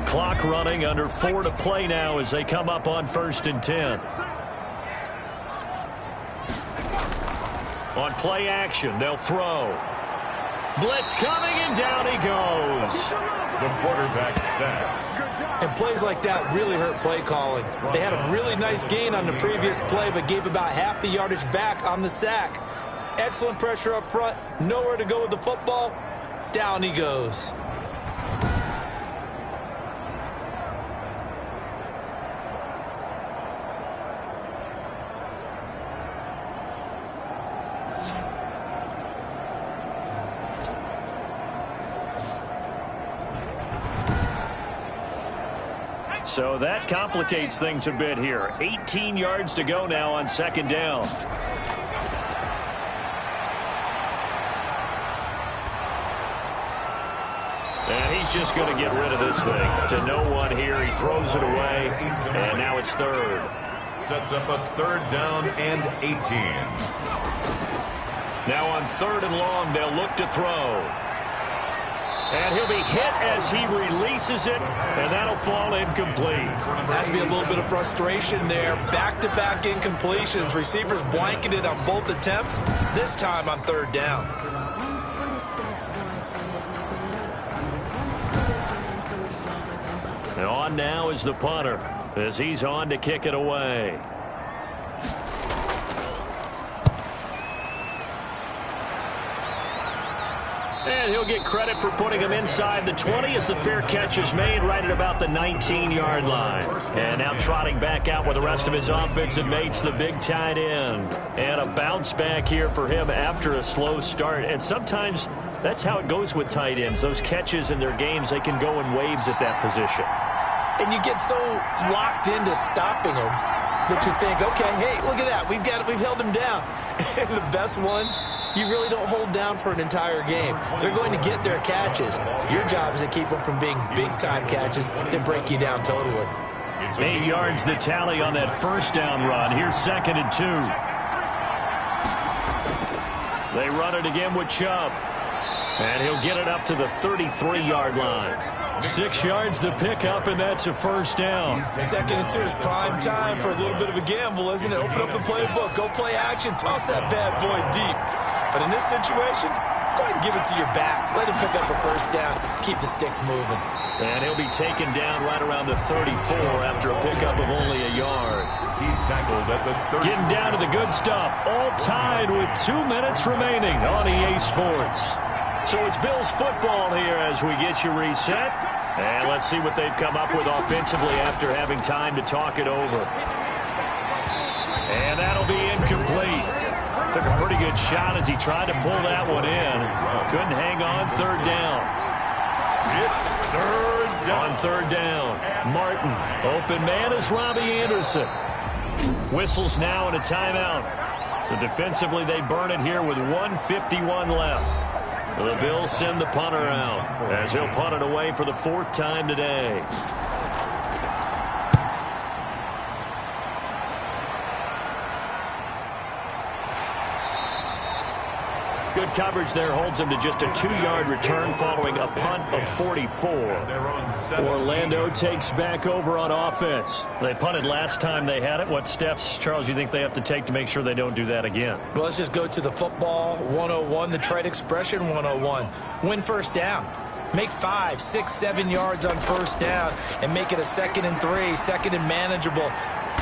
S2: Clock running, under 4 to play now as they come up on 1st and 10. On play action, they'll throw. Blitz coming, and down he goes.
S1: The quarterback sacked.
S3: And plays like that really hurt play calling. They had a really nice gain on the previous play, but gave about half the yardage back on the sack. Excellent pressure up front. Nowhere to go with the football. Down he goes.
S2: So that complicates things a bit here. 18 yards to go now on 2nd down. And he's just going to get rid of this thing. To no one here. He throws it away. And now it's 3rd.
S1: Sets up a 3rd down and 18.
S2: Now on 3rd and long, they'll look to throw. And he'll be hit as he releases it, and that'll fall incomplete.
S3: Has to be a little bit of frustration there. Back-to-back incompletions. Receivers blanketed on both attempts, this time on 3rd down.
S2: And on now is the punter as he's on to kick it away. And he'll get credit for putting him inside the 20 as the fair catch is made right at about the 19-yard line. And now trotting back out with the rest of his offensive mates, the big tight end. And a bounce back here for him after a slow start. And sometimes that's how it goes with tight ends. Those catches in their games, they can go in waves at that position.
S3: And you get so locked into stopping them that you think, okay, hey, look at that. We've held him down. And the best ones, you really don't hold down for an entire game. They're going to get their catches. Your job is to keep them from being big-time catches that break you down totally.
S2: 8 yards the tally on that 1st down run. Here's 2nd and 2. They run it again with Chubb. And he'll get it up to the 33-yard line. 6 yards the pickup, and that's a first down.
S3: 2nd and 2 is prime time for a little bit of a gamble, isn't it? Open up the playbook, go play action, toss that bad boy deep. But in this situation, go ahead and give it to your back. Let him pick up a first down. Keep the sticks moving.
S2: And he'll be taken down right around the 34 after a pickup of only a yard.
S1: He's tackled at the 30.
S2: Getting down to the good stuff. All tied with 2 minutes remaining on EA Sports. So it's Bills football here as we get you reset. And let's see what they've come up with offensively after having time to talk it over. And that'll be incomplete. Took a pretty good shot as he tried to pull that one in. Couldn't hang on. 3rd down.
S1: It's 3rd down.
S2: On 3rd down, Martin. Open man is Robbie Anderson. Whistles now and a timeout. So defensively they burn it here with 1:51 left. The Bills send the punter out as he'll punt it away for the 4th time today. Good coverage there holds him to just a 2-yard return following a punt of 44. Orlando takes back over on offense. They punted last time they had it. What steps, Charles, you think they have to take to make sure they don't do that again?
S3: Well, let's just go to the football 101, the trade expression 101. Win first down. Make 5, 6, 7 yards on first down and make it a 2nd and 3, 2nd and manageable.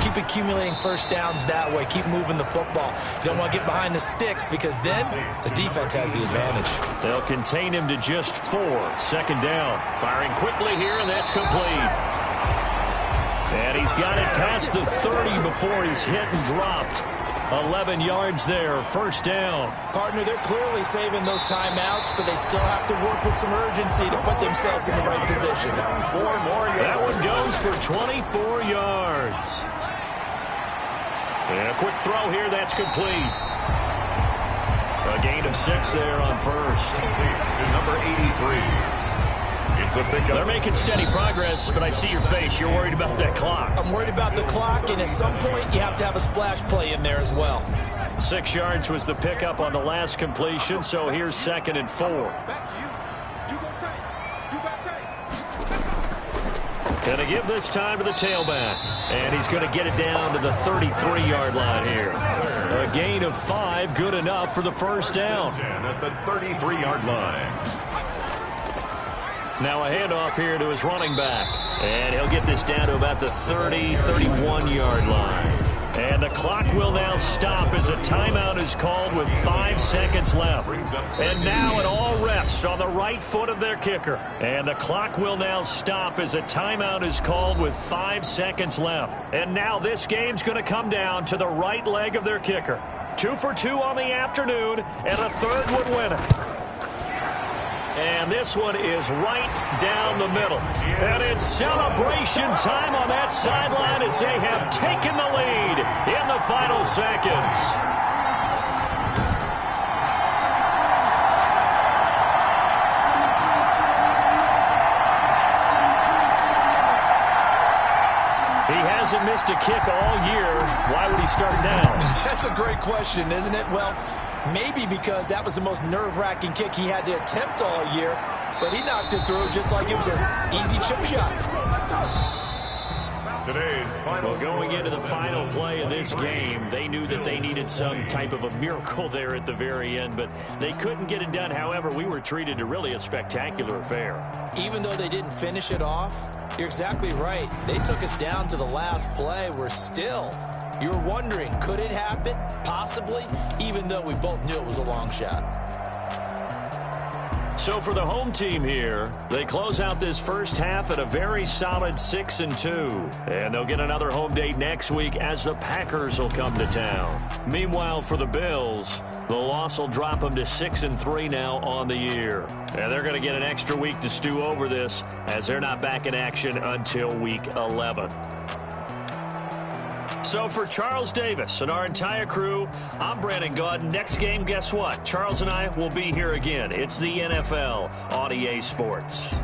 S3: Keep accumulating first downs that way. Keep moving the football. You don't want to get behind the sticks because then the defense has the advantage.
S2: They'll contain him to just 4. 2nd down. Firing quickly here, and that's complete. And he's got it past the 30 before he's hit and dropped. 11 yards there. First down.
S3: Partner, they're clearly saving those timeouts, but they still have to work with some urgency to put themselves in the right position.
S2: That one goes for 24 yards. And a quick throw here, that's complete. A gain of 6 there on first.
S1: To number 83. It's a pickup.
S2: They're making steady progress, but I see your face. You're worried about that clock.
S3: I'm worried about the clock, and at some point you have to have a splash play in there as well.
S2: 6 yards was the pickup on the last completion, so here's 2nd and 4. Going to give this time to the tailback. And he's going to get it down to the 33-yard line here. A gain of 5, good enough for the first down.
S1: At the 33-yard line.
S2: Now a handoff here to his running back. And he'll get this down to about the 30, 31-yard line. And the clock will now stop as a timeout is called with 5 seconds left. And now it all rests on the right foot of their kicker. And the clock will now stop as a timeout is called with 5 seconds left. And now this game's going to come down to the right leg of their kicker. 2 for 2 on the afternoon, and a 3rd would win it. And this one is right down the middle. And it's celebration time on that sideline as they have taken the lead in the final seconds. He hasn't missed a kick all year. Why would he start now?
S3: That's a great question, isn't it? Well, maybe because that was the most nerve-wracking kick he had to attempt all year, but he knocked it through just like it was an easy chip shot.
S1: Today's final.
S2: Well, going into the final play of this game, they knew that they needed some type of a miracle there at the very end, but they couldn't get it done. However, we were treated to really a spectacular affair.
S3: Even though they didn't finish it off, you're exactly right. They took us down to the last play. We're still, you were wondering, could it happen? Possibly, even though we both knew it was a long shot.
S2: So for the home team here, they close out this first half at a very solid 6-2. And they'll get another home date next week as the Packers will come to town. Meanwhile, for the Bills, the loss will drop them to 6-3 now on the year. And they're going to get an extra week to stew over this as they're not back in action until week 11. So for Charles Davis and our entire crew, I'm Brandon Gaudin. Next game, guess what? Charles and I will be here again. It's the NFL on EA Sports.